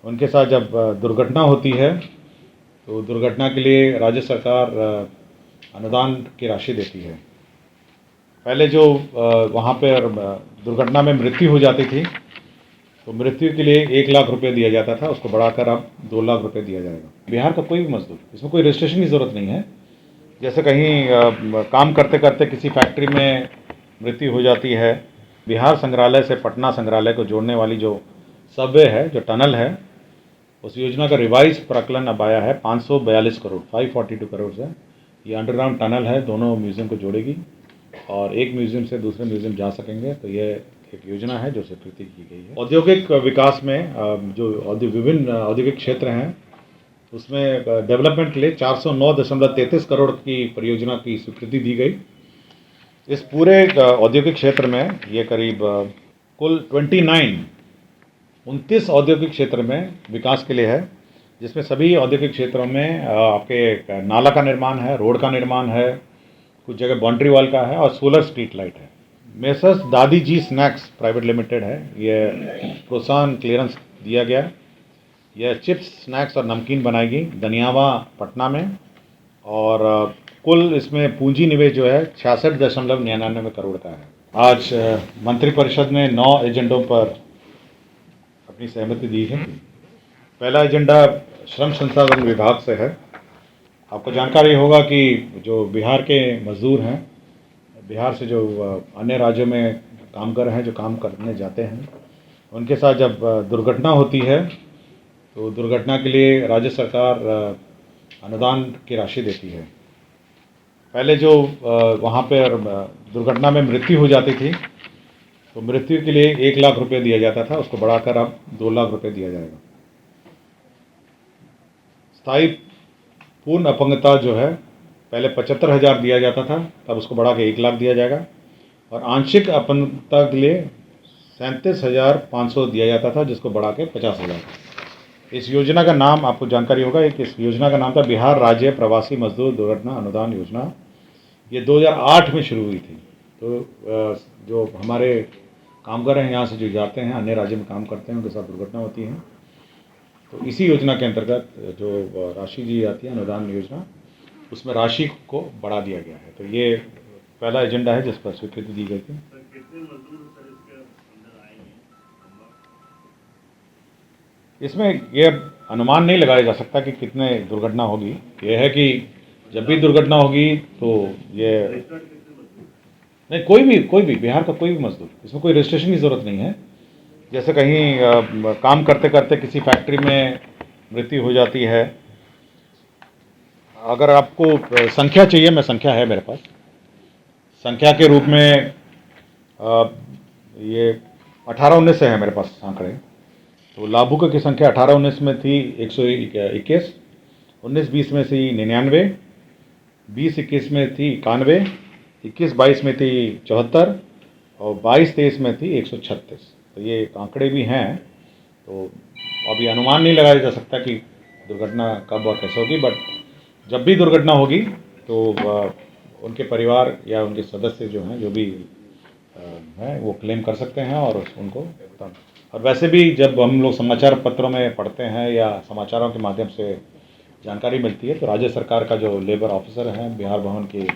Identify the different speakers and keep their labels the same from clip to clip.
Speaker 1: उनके साथ जब दुर्घटना होती है तो दुर्घटना के लिए राज्य सरकार अनुदान की राशि देती है। पहले जो वहाँ पर दुर्घटना में मृत्यु हो जाती थी तो मृत्यु के लिए 1 लाख रुपये दिया जाता था, उसको बढ़ाकर अब 2 लाख रुपये दिया जाएगा। बिहार का कोई भी मजदूर, इसमें कोई रजिस्ट्रेशन की ज़रूरत नहीं है। जैसे कहीं काम करते करते किसी फैक्ट्री में मृत्यु हो जाती है, बिहार संग्रहालय से पटना संग्रहालय को जोड़ने वाली जो सबवे है, जो टनल है, उस योजना का रिवाइज प्राकलन अब आया है 542 करोड़, 542 करोड़ से। ये अंडरग्राउंड टनल है, दोनों म्यूज़ियम को जोड़ेगी और एक म्यूज़ियम से दूसरे म्यूज़ियम जा सकेंगे। तो ये एक योजना है जो स्वीकृति की गई है। औद्योगिक विकास में जो विभिन्न औद्योगिक क्षेत्र हैं उसमें डेवलपमेंट के लिए 409.33 करोड़ की परियोजना की स्वीकृति दी गई। इस पूरे औद्योगिक क्षेत्र में ये करीब कुल 29 औद्योगिक क्षेत्र में विकास के लिए है, जिसमें सभी औद्योगिक क्षेत्रों में आपके नाला का निर्माण है, रोड का निर्माण है, कुछ जगह बाउंड्री वॉल का है और सोलर स्ट्रीट लाइट है। मेसर्स दादी जी स्नैक्स प्राइवेट लिमिटेड है, ये प्रोत्साहन क्लियरेंस दिया गया। यह चिप्स, स्नैक्स और नमकीन बनाएगी दनियावा पटना में, और कुल इसमें पूंजी निवेश जो है 66.99 करोड़ का है। आज मंत्रिपरिषद ने 9 एजेंडों पर अपनी सहमति दी है। पहला एजेंडा श्रम संसाधन विभाग से है। आपको जानकारी होगा कि जो बिहार के मजदूर हैं, बिहार से जो अन्य राज्यों में कामगार हैं, जो काम करने जाते हैं, उनके साथ जब दुर्घटना होती है तो दुर्घटना के लिए राज्य सरकार अनुदान की राशि देती है। पहले जो वहाँ पर दुर्घटना में मृत्यु हो जाती थी तो मृत्यु के लिए 1 लाख रुपये दिया जाता था, उसको बढ़ाकर अब 2 लाख रुपये दिया जाएगा। स्थायी पूर्ण अपंगता जो है पहले 75,000 दिया जाता था, तब उसको बढ़ा के 1 लाख दिया जाएगा, और आंशिक अपंगता के लिए 37,500 दिया जाता था, जिसको बढ़ा के 50,000। इस योजना का नाम आपको जानकारी होगा, इस योजना का नाम था बिहार राज्य प्रवासी मजदूर दुर्घटना अनुदान योजना। ये 2008 में शुरू हुई थी। तो जो हमारे कामगार हैं यहाँ से जो जाते हैं अन्य राज्य में काम करते हैं, उनके साथ दुर्घटना होती है, तो इसी योजना के अंतर्गत जो राशि दी जाती है अनुदान योजना, उसमें राशि को बढ़ा दिया गया है। तो ये पहला एजेंडा है जिस पर स्वीकृति दी गई थी। इसमें ये अनुमान नहीं लगाया जा सकता कि कितने दुर्घटना होगी। ये है कि जब भी दुर्घटना होगी तो ये नहीं, कोई भी बिहार का कोई भी मजदूर, इसमें कोई रजिस्ट्रेशन की ज़रूरत नहीं है। जैसे कहीं काम करते करते किसी फैक्ट्री में मृत्यु हो जाती है, अगर आपको संख्या चाहिए, मैं संख्या है मेरे पास, संख्या के रूप में ये 18-19 से है मेरे पास आंकड़े। तो लाभुकों की संख्या 18-19 में थी 121, 19-20 में थी 99, 20-21 में थी 91, 21-22 में थी 74 और 22-23 में थी 136। तो ये आंकड़े भी हैं। तो अभी अनुमान नहीं लगाया जा सकता कि दुर्घटना कब और कैसे होगी, बट जब भी दुर्घटना होगी तो उनके परिवार या उनके सदस्य जो हैं, जो भी हैं, वो क्लेम कर सकते हैं और उनको। और वैसे भी जब हम लोग समाचार पत्रों में पढ़ते हैं या समाचारों के माध्यम से जानकारी मिलती है, तो राज्य सरकार का जो लेबर ऑफिसर हैं, बिहार भवन के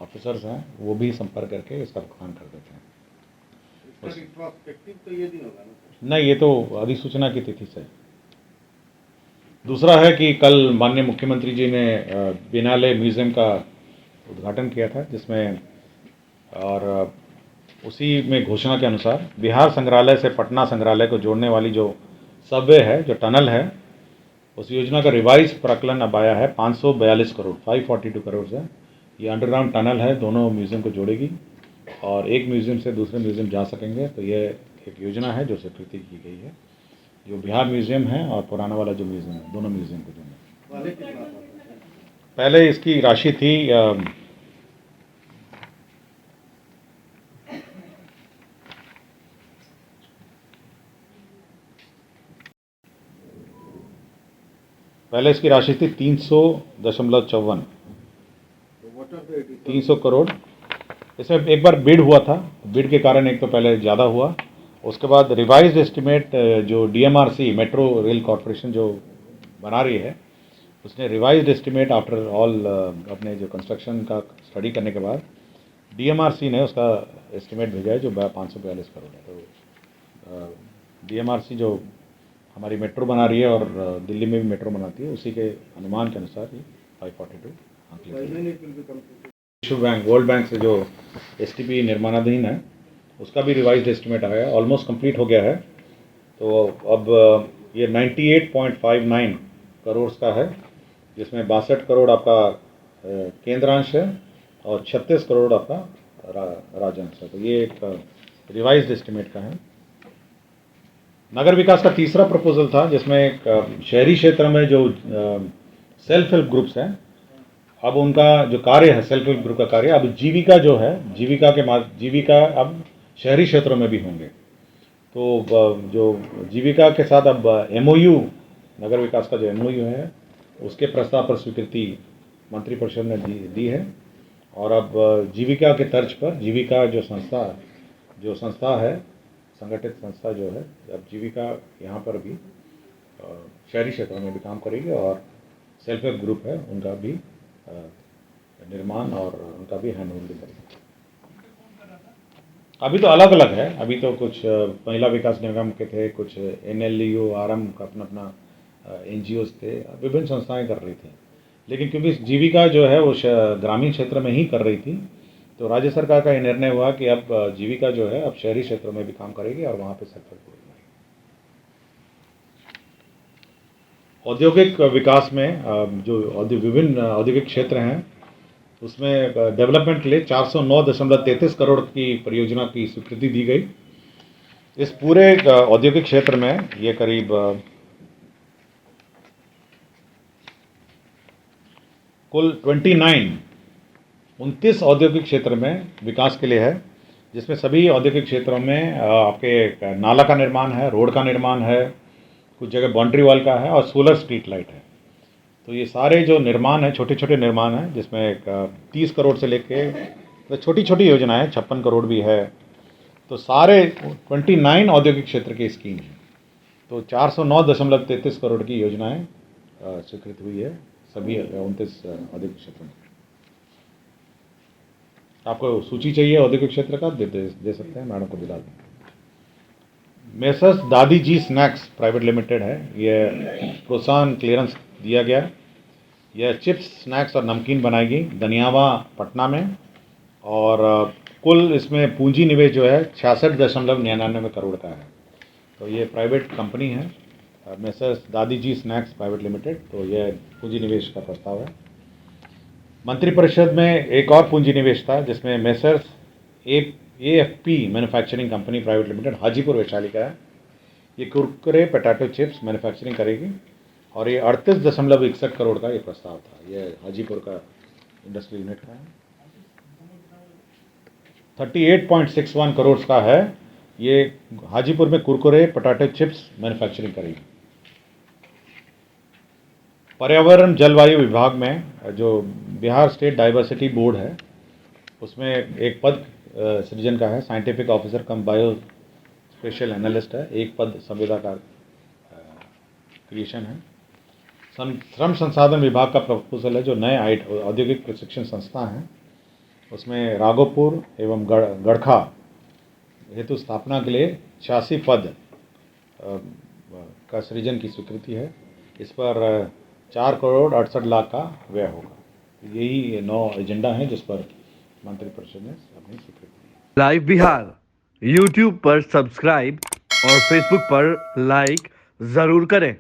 Speaker 1: ऑफिसर्स हैं, वो भी संपर्क करके इसका भुगतान कर देते हैं। तो ये दिन होगा ना? नहीं, ये तो अधिसूचना की तिथि से। दूसरा है कि कल माननीय मुख्यमंत्री जी ने बिनाले म्यूज़ियम का उद्घाटन किया था, जिसमें और उसी में घोषणा के अनुसार बिहार संग्रहालय से पटना संग्रहालय को जोड़ने वाली जो सबवे है, जो टनल है, उस योजना का रिवाइज प्राकलन अब आया है 542 करोड़, 542 करोड़ से। ये अंडरग्राउंड टनल है, दोनों म्यूज़ियम को जोड़ेगी और एक म्यूज़ियम से दूसरे म्यूज़ियम जा सकेंगे। तो ये एक योजना है जो स्वीकृति की गई है, जो बिहार म्यूज़ियम है और पुराना वाला जो म्यूज़ियम है, दोनों म्यूज़ियम को जोड़ना। पहले इसकी राशि थी पहले इसकी राशि थी 300.54, 300 करोड़। इसमें एक बार बिड हुआ था, बिड के कारण एक तो पहले ज़्यादा हुआ उसके बाद रिवाइज्ड एस्टिमेट जो डीएमआरसी मेट्रो रेल कॉरपोरेशन जो बना रही है, उसने रिवाइज्ड एस्टिमेट आफ्टर ऑल अपने जो कंस्ट्रक्शन का स्टडी करने के बाद डीएमआरसी ने उसका एस्टिमेट भेजा है जो 542 करोड़ है। तो डीएमआरसी जो हमारी मेट्रो बना रही है और दिल्ली में भी मेट्रो बनाती है, उसी के अनुमान के अनुसार ये 542 विश्व बैंक वर्ल्ड बैंक से जो एसटीपी निर्माणाधीन है उसका भी रिवाइज्ड एस्टिमेट आया है, ऑलमोस्ट कंप्लीट हो गया है। तो अब ये 98.59 करोड़ का है, जिसमें 62 करोड़ आपका केंद्रांश है और 36 करोड़ आपका राज्यांश है। तो ये एक रिवाइज्ड एस्टिमेट का है। नगर विकास का तीसरा प्रपोजल था, जिसमें एक शहरी क्षेत्र में जो सेल्फ हेल्प ग्रुप्स हैं, अब उनका जो कार्य है सेल्फ हेल्प ग्रुप का कार्य अब जीविका जो है, जीविका अब शहरी क्षेत्रों में भी होंगे। तो जो जीविका के साथ अब एमओयू, नगर विकास का जो एमओयू है, उसके प्रस्ताव पर स्वीकृति मंत्रिपरिषद ने दी है। और अब जीविका के तर्ज पर जीविका जो संस्था है, संगठित संस्था जो है, अब जीविका यहाँ पर भी शहरी क्षेत्रों में भी काम करेगी और सेल्फ हेल्प ग्रुप है उनका भी निर्माण और उनका भी हैंड होल्डिंग करेगी। अभी तो अलग अलग है, अभी तो कुछ महिला विकास निगम के थे, कुछ एनएलयू आरएम का अपना एनजीओ थे, विभिन्न संस्थाएं कर रही थी। लेकिन क्योंकि जीविका जो है वो ग्रामीण क्षेत्र में ही कर रही थी, तो राज्य सरकार का ये निर्णय हुआ कि अब जीविका जो है अब शहरी क्षेत्रों में भी काम करेगी और वहाँ पे सेल्फ हेल्प ग्रुप बनाएगी। औद्योगिक विकास में जो विभिन्न औद्योगिक क्षेत्र हैं, उसमें डेवलपमेंट के लिए 409.33 करोड़ की परियोजना की स्वीकृति दी गई। इस पूरे औद्योगिक क्षेत्र में ये करीब कुल 29 औद्योगिक क्षेत्र में विकास के लिए है, जिसमें सभी औद्योगिक क्षेत्रों में आपके नाला का निर्माण है, रोड का निर्माण है, कुछ जगह बाउंड्री वॉल का है और सोलर स्ट्रीट लाइट है। तो ये सारे जो निर्माण है, छोटे छोटे निर्माण हैं, जिसमें 30 करोड़ से लेके तो छोटी छोटी योजनाएं 56 करोड़ भी है। तो सारे 29 औद्योगिक क्षेत्र की स्कीम है। तो 409.33 करोड़ की योजनाएं स्वीकृत हुई है सभी 29 औद्योगिक क्षेत्रों में। आपको सूची चाहिए औद्योगिक क्षेत्र का, दे सकते हैं, मैडम को दिला दें। मेसर्स दादी जी स्नैक्स प्राइवेट लिमिटेड है, ये प्रोत्साहन क्लियरेंस दिया गया। यह चिप्स, स्नैक्स और नमकीन बनाएगी दनियावा पटना में, और कुल इसमें पूंजी निवेश जो है 66.99 करोड़ का है। तो ये प्राइवेट कंपनी है, मेसर्स दादी जी स्नैक्स प्राइवेट लिमिटेड। तो यह पूंजी निवेश का प्रस्ताव है। मंत्रिपरिषद में एक और पूंजी निवेश था, जिसमें messrs AFP manufacturing company private limited Hajipur Vaishali का है। ये कुरकुरे पोटैटो चिप्स मैन्युफैक्चरिंग करेगी और ये 38.61 करोड़ का ये प्रस्ताव था। ये हाजीपुर का इंडस्ट्री यूनिट का है। 38.61 करोड़ का है। ये हाजीपुर में कुरकुरे पोटैटो चिप्स मैन्युफैक्चरिंग करेगी। पर्यावरण जलवायु विभाग में जो बिहार स्टेट डाइवर्सिटी बोर्ड है, उसमें एक पद सृजन का है, साइंटिफिक ऑफिसर कम बायो स्पेशल एनालिस्ट है, एक पद संविदा का क्रिएशन है। श्रम संसाधन विभाग का प्रपोजल है, जो नए औद्योगिक प्रशिक्षण संस्था हैं, उसमें राघोपुर एवं गड़खा हेतु स्थापना के लिए 86 पद का सृजन की स्वीकृति है। इस पर 4 करोड़ 68 लाख का व्यय होगा। यही 9 एजेंडा हैं जिस पर मंत्रिपरिषद ने अपनी स्वीकृति दी।
Speaker 2: लाइव बिहार यूट्यूब पर सब्सक्राइब और फेसबुक पर लाइक जरूर करें।